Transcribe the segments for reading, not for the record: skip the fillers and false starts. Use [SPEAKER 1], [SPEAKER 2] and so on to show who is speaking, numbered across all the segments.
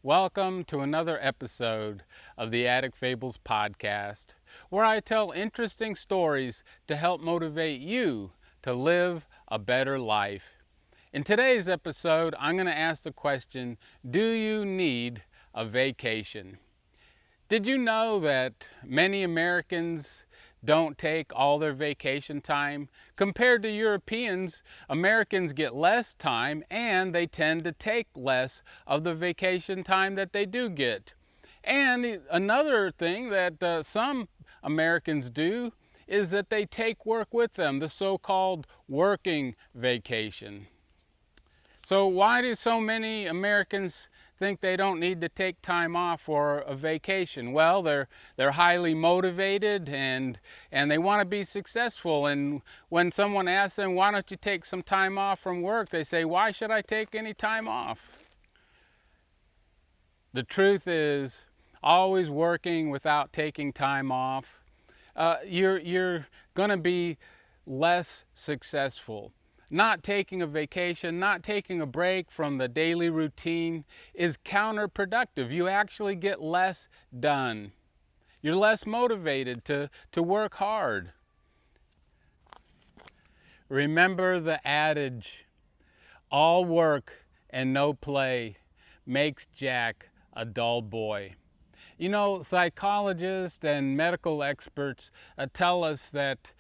[SPEAKER 1] Welcome to another episode of the Attic Fables podcast, where I tell interesting stories to help motivate you to live a better life. In today's episode, I'm going to ask the question, do you need a vacation? Did you know that many Americans don't take all their vacation time? Compared to Europeans, Americans get less time and they tend to take less of the vacation time that they do get. And another thing that some Americans do is that they take work with them, the so-called working vacation. So why do so many Americans think they don't need to take time off for a vacation? Well, they're highly motivated and they want to be successful. And when someone asks them, why don't you take some time off from work? They say, why should I take any time off? The truth is, always working without taking time off, you're going to be less successful. Not taking a vacation, not taking a break from the daily routine is counterproductive. You actually get less done. You're less motivated to work hard. Remember the adage, all work and no play makes Jack a dull boy. You know, psychologists and medical experts tell us that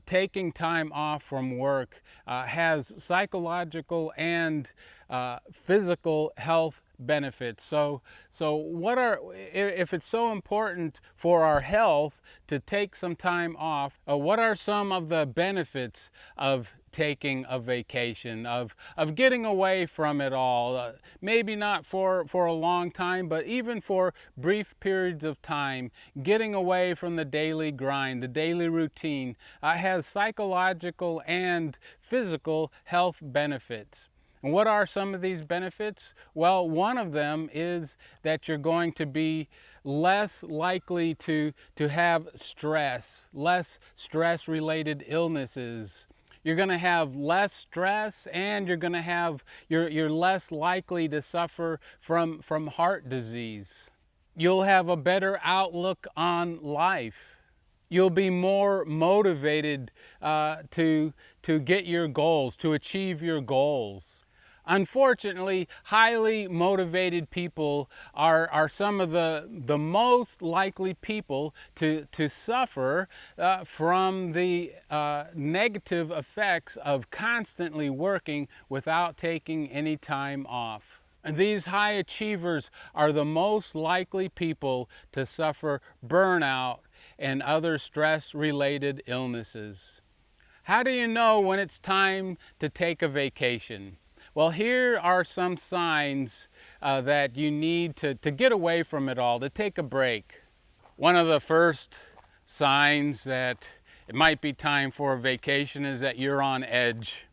[SPEAKER 1] taking time off from work has psychological and physical health benefits. So if it's so important for our health to take some time off, what are some of the benefits of taking a vacation, of getting away from it all? Maybe not for a long time, but even for brief periods of time, getting away from the daily grind, the daily routine, has psychological and physical health benefits. And what are some of these benefits? Well, one of them is that you're going to be less likely to have stress, less stress-related illnesses. You're going to have less stress, and you're less likely to suffer from heart disease. You'll have a better outlook on life. You'll be more motivated to get your goals, to achieve your goals. Unfortunately, highly motivated people are some of the most likely people to suffer from the negative effects of constantly working without taking any time off. And these high achievers are the most likely people to suffer burnout and other stress-related illnesses. How do you know when it's time to take a vacation? Well, here are some signs that you need to get away from it all, to take a break. One of the first signs that it might be time for a vacation is that you're on edge.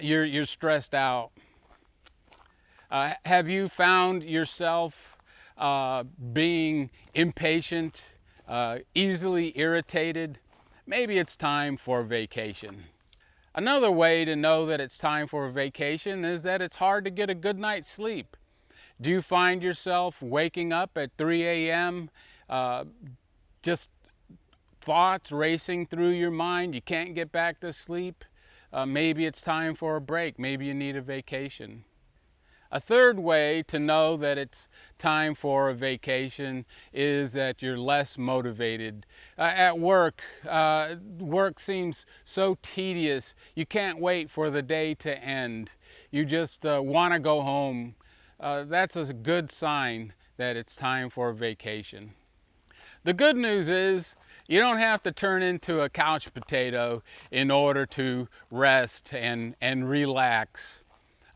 [SPEAKER 1] You're stressed out. Have you found yourself being impatient, easily irritated? Maybe it's time for a vacation. Another way to know that it's time for a vacation is that it's hard to get a good night's sleep. Do you find yourself waking up at 3 a.m., just thoughts racing through your mind? You can't get back to sleep? Maybe it's time for a break. Maybe you need a vacation. A third way to know that it's time for a vacation is that you're less motivated. At work, work seems so tedious. You can't wait for the day to end. You just want to go home. That's a good sign that it's time for a vacation. The good news is you don't have to turn into a couch potato in order to rest and relax.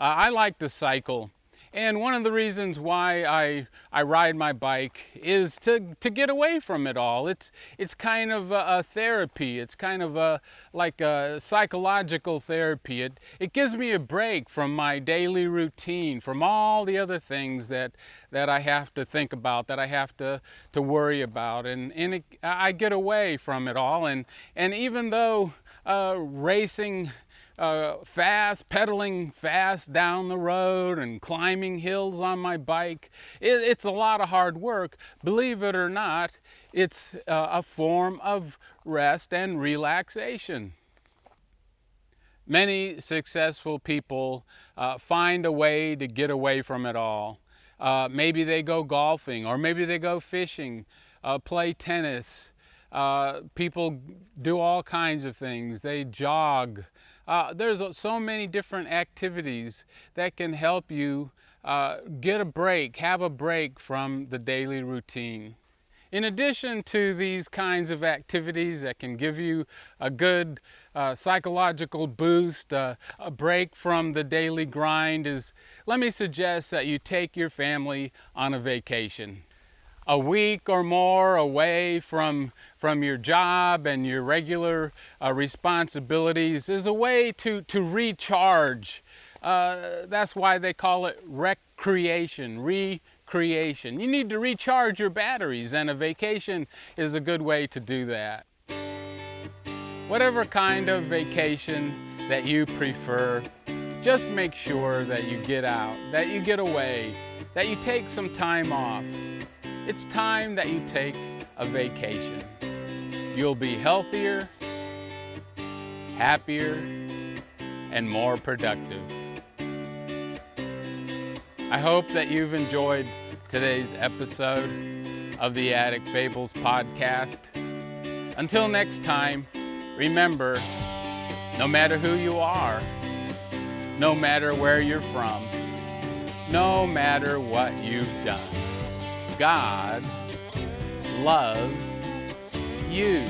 [SPEAKER 1] I like to cycle, and one of the reasons why I ride my bike is to get away from it all. It's kind of a therapy. It's kind of like a psychological therapy. It gives me a break from my daily routine, from all the other things that I have to think about, that I have to worry about, and I get away from it all. And even though racing pedaling fast down the road and climbing hills on my bike. It's a lot of hard work. Believe it or not, it's a form of rest and relaxation. Many successful people find a way to get away from it all. Maybe they go golfing, or maybe they go fishing, play tennis. People do all kinds of things. They jog. There's so many different activities that can help you get a break, have a break from the daily routine. In addition to these kinds of activities that can give you a good psychological boost, a break from the daily grind, let me suggest that you take your family on a vacation. A week or more away from your job and your regular responsibilities is a way to recharge. That's why they call it recreation. You need to recharge your batteries, and a vacation is a good way to do that. Whatever kind of vacation that you prefer, just make sure that you get out, that you get away, that you take some time off. It's time that you take a vacation. You'll be healthier, happier, and more productive. I hope that you've enjoyed today's episode of the Attic Fables podcast. Until next time, remember, no matter who you are, no matter where you're from, no matter what you've done, God loves you.